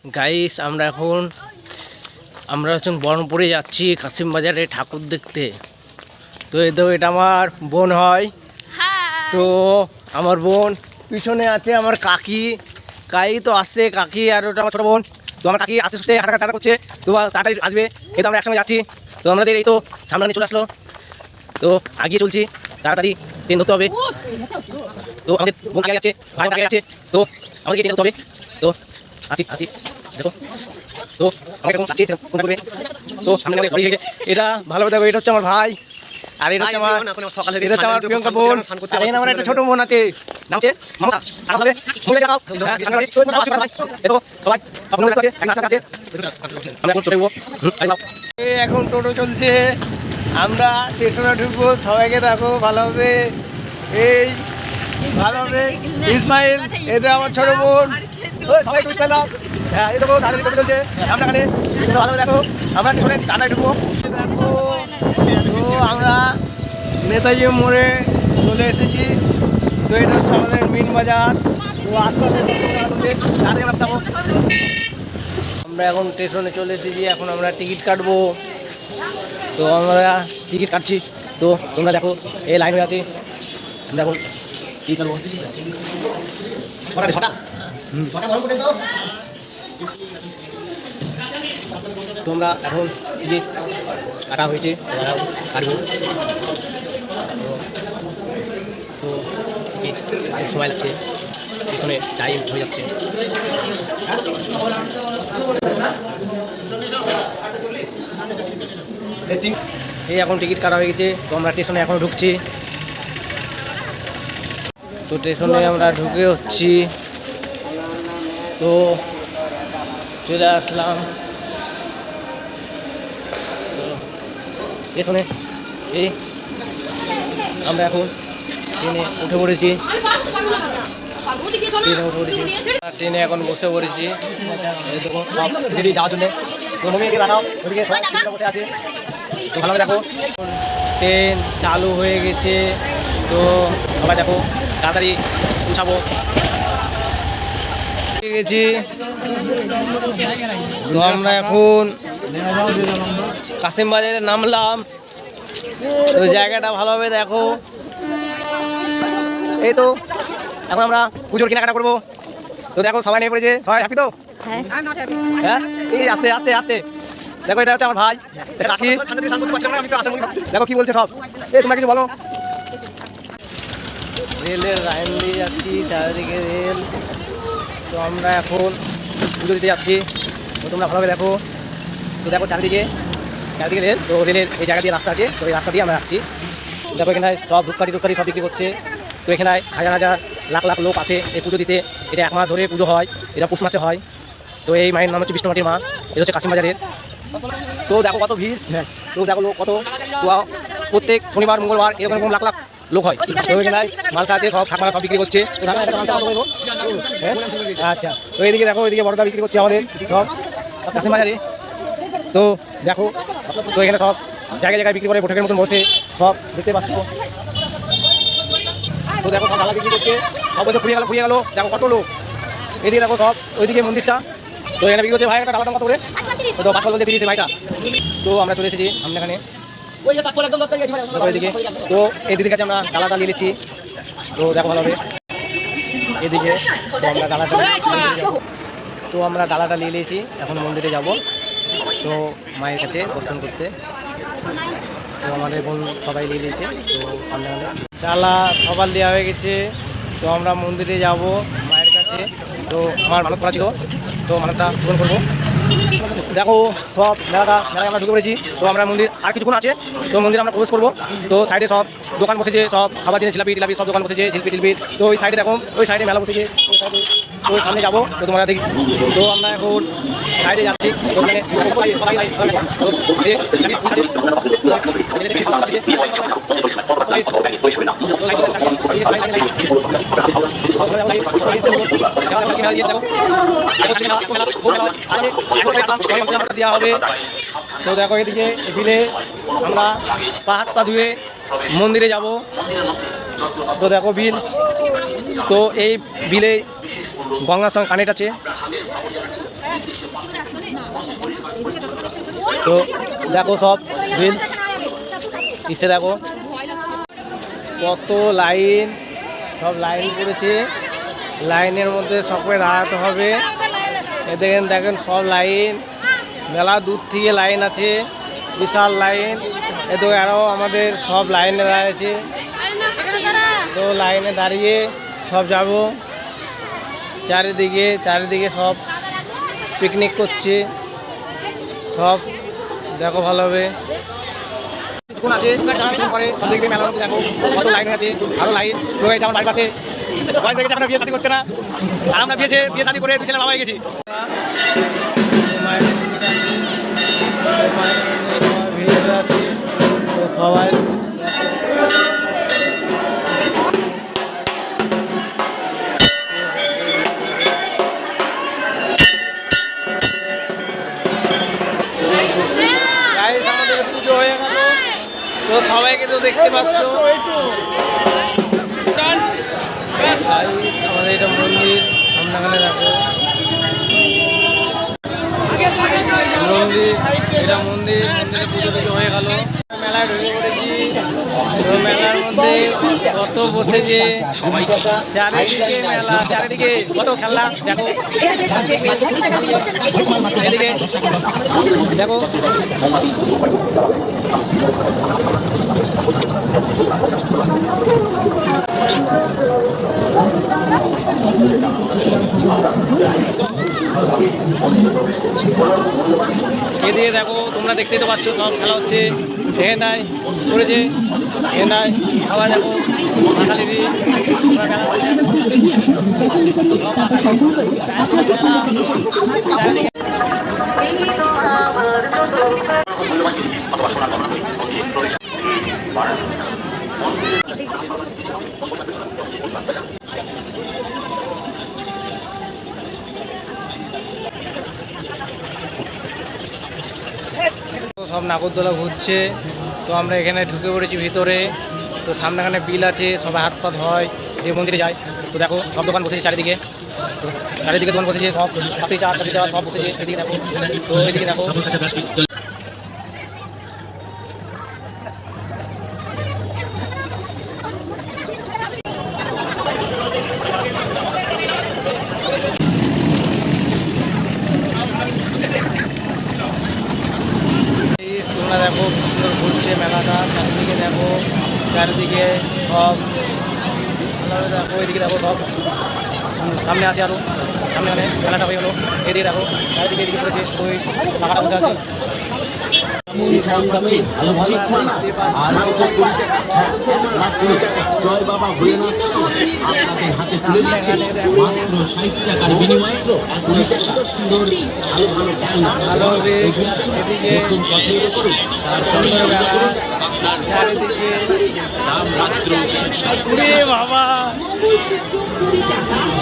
Guys আমরা হচ্ছে বহরমপুরে যাচ্ছি কাশিম বাজারে ঠাকুর দেখতে। তো এটা আমার বোন হয়। তো আমার বোন পিছনে আছে আমার কাকি তো আসছে, কাকি আর ওটা আমার ছোটো বোন। তো আমার কাকি আস্তে আস্তে হাঁটা করছে, তো তাড়াতাড়ি আসবে। এই তো আমরা একসঙ্গে যাচ্ছি। তো আমাদের এই তো সামনে চলে আসলো, তো আগিয়ে চলছি, তাড়াতাড়ি ট্রেন ধরতে হবে। তো আমাদের বোন আগে যাচ্ছে, ভাই আগে যাচ্ছে, তো আমাদেরকে ট্রেন ধরতে হবে। তো আসি দেখো, তো আমাকে এখন যাচ্ছি ফোন করবে। তো সামনে আমাদের গাড়ি হয়েছে, এটা ভালো দেখো, এটা হচ্ছে আমার ভাই, আর এটা হচ্ছে আমার প্রিয়ঙ্কা বোন, আর এখানে আমার একটা ছোট বোন আছে, নাম হচ্ছে মমতা। এখন টোটো চলছে, আমরা স্টেশনে ঢুকবো। সবাইকে দেখো ভালোভাবে, এই ভালোভাবে ইসমাইল, এটা আমার ছোট বোন, সবাই একটু ইসমাইল দাও। হ্যাঁ, এই দেখো তাড়াতাড়ি টোটো চলছে, সামনে ভালো দেখো, আমরা স্টেশনে টাটায় ঢুকবো। দেখো, তো আমরা নেতাজি মোড়ে চলে এসেছি। তো এটা হচ্ছে আমাদের মেন বাজার। তো আশপাশে আমরা এখন স্টেশনে চলে এসেছি, এখন আমরা টিকিট কাটবো। তো আমরা টিকিট কাটছি, তো তোমরা দেখো এই লাইন হয়ে আছে, দেখো কী কাটবো। তোমরা এখন টিকিট কাটা হয়েছে, কাটবো। তো টিকিট সময় লাগছে, পিছনে টাইম হয়ে যাচ্ছে। এই এখন টিকিট কাটা হয়ে গেছে, তো আমরা স্টেশনে এখন ঢুকছি। তো স্টেশনে আমরা ঢুকে হচ্ছি, তো চলে আসলাম স্টেশনে। এই আমরা এখন ট্রেনে উঠে পড়েছি, ট্রেনে এখন বসে পড়েছি যাওয়ার জন্যে। বসে আছে, তো ভালো দেখো ট্রেন চালু হয়ে গেছে। তো সবাই দেখো তাড়াতাড়ি উঠাবো গেছি। তো আমরা এখন কাশিম বাজারে নামলাম। তো জায়গাটা ভালোভাবে দেখো। এই তো এখন আমরা পুজোর কেনাকাটা করবো। তো দেখো সবাই নিয়ে পড়েছে, সবাই হ্যাপি তো? হ্যাঁ, এই আস্তে আস্তে আস্তে দেখো, এটা হচ্ছে আমার ভাই, দেখো কি বলছে সব। এই তোমরা কিছু বলো। রেলের লাইন দিয়ে যাচ্ছি, চারিদিকে রেল। তো আমরা এখন পুজো দিতে যাচ্ছি, তো তোমরা ভালোভাবে দেখো। তো দেখো চারিদিকে রেল, তো রেলের এই জায়গা দিয়ে রাস্তা আছে, তো এই রাস্তা দিয়ে আমরা যাচ্ছি। দেখো এখানে সব ধূপকাঠি সব বিক্রি করছে। তো এখানে হাজার লাখ লাখ লোক আসে এই পুজো দিতে। এটা 1 মাস ধরে পুজো হয়, এটা পৌষ মাসে হয়। তো এই মায়ের নাম হচ্ছে বিষ্ণুমাটির মা, এটা হচ্ছে কাশিম বাজারের। তো দেখো কত ভিড়, তো দেখো লোক কত। প্রত্যেক শনিবার মঙ্গলবার এরকম লাখ লাখ লোক হয়। তো এখানে মালসা আছে, সব ঠাকুমা সব বিক্রি করছে। আচ্ছা, তো এইদিকে দেখো, এইদিকে বড়দা বিক্রি করছে আমাদের সব কাশিম বাজারে। তো দেখো, তো এখানে সব জায়গায় বিক্রি করে, বৈঠকের মতন বসে সব দেখতে পাচ্ছ। তো দেখো সব ডালা বিক্রি করছে, সব বলছে ফুরিয়ে গেল, দেখো কত লোক। এদিকে দেখো সব, ওইদিকে মন্দিরটা, তো এখানে বিক্রি করছে। ভাই একটা ডালার দাম কত করে? তো 5 বলতে দিয়েছে ভাইটা। তো আমরা চলে এসেছি সামনে এখানে, এদিকে। তো এই দিদির কাছে আমরা ডালাটা নিয়ে নিচ্ছি। তো দেখো ভালো হবে এদিকে। তো আমরা ডালাটা নিয়ে নিয়েছি, এখন মন্দিরে যাব। তো মায়ের কাছে দর্শন করতে। তো আমাদের বোন সবাই নিয়ে নিয়েছে, তো সামনে ডালা সবার দেওয়া হয়ে গেছে। তো আমরা মন্দিরে যাব মায়ের কাছে। তো আমার মানত করা ছিল, তো মানতটা পূরণ করবো। দেখো সব মেলায় আমরা ঢুকে পড়েছি। তো আমরা মন্দির আর কিছুক্ষণ আছে, তো মন্দিরে আমরা প্রবেশ করবো। তো সাইডে সব দোকান বসেছে, সব খাবার জিনিস জিলাপি সব দোকান বসেছে, ঝিলপি। তো ওই সাইডে দেখো, ওই সাইডে মেলা বসেছে, ওই সাইডে। তো ওই সামনে যাবো, তো তোমরা দেখি। তো আমরা এখন সাইডে যাচ্ছি, দেওয়া হবে। তো দেখো এদিকে বিলে আমরা হাত পা ধুয়ে মন্দিরে যাব। তো দেখো বিল, তো এই বিলে গঙ্গার সঙ্গে কানেক্ট আছে। তো দেখো সব বিল কিসে দেখো কত লাইন, সব লাইন করেছে। লাইনের মধ্যে সবাই দাঁড়াতে হবে। এ দেখেন দেখেন সব লাইন, মেলা দূর থেকে লাইন আছে, বিশাল লাইন। এ তো আরও আমাদের সব লাইনে দাঁড়িয়েছে। তো লাইনে দাঁড়িয়ে সব যাব। চারিদিকে সব পিকনিক করছে সব, দেখো ভালোভাবে কিছুক্ষণ আছে পরে সব দেখবে মেলার মধ্যে দেখো কত লাইন আছে, আরও লাইন। তো এটা আমার বাড়ির পাশে বাড়ি থেকে আমরা বিয়ে শাদী করছে না, আর আমরা বিয়ে শাদী করে দুজনে বাবা হয়ে গেছি। তো সবাই আমাদের পুজো হয়ে গেল। তো সবাইকে তো দেখতে পাচ্ছ, আমাদের এটা মন্দির, সামনাখানে দেখো মন্দির, এটা মন্দির। পুজো টুজো হয়ে গেল, মেলায় ঢুকে পড়েছি। তো মেলার মধ্যে কত বসেছে, চারিদিকে মেলা, চারিদিকে কত খেলনা দেখো, এদিকে দেখো এদিকে দেখো, তোমরা দেখতেই তো পাচ্ছ সব খেলা হচ্ছে। এখানটায় করেছে, এখানটায় আবার দেখো বাঙালিরই সব নাগরদোলা ঘুরছে। তো আমরা এখানে ঢুকে পড়েছি ভিতরে। তো সামনেখানে বিল আছে, সবাই হাত পা ধয়, যে মন্দিরে যায়। তো দেখো সব দোকান বসেছে চারিদিকে, তো চারিদিকে দোকান বসেছে, সব পাপড়ি চাট সব বসেছে। এদিকে দেখো, তো এদিকে দেখো তোমরা দেখো কি সুন্দর ঘুরছে মেলাটা। চারিদিকে দেখো, চারিদিকে সব ভালোভাবে দেখো। এদিকে দেখো সব সামনে আছে, আরও সামনে মানে মেলাটা হয়ে গেলো। এদিকে দেখো চারিদিকে এদিকে পড়েছে, ওই পাখাটা বসে আছে। জয় বাবা ভোলেনাথ আপনাদের হাতে তুলে দিচ্ছে মাত্র 60 টাকার বিনিময়ে সুন্দর ভালো ভালো খেলনা এগিয়ে আসুন, দেখুন, পছন্দ করুন, তার সঙ্গে সঙ্গে করুন আপনার দাম মাত্র 60 টাকা।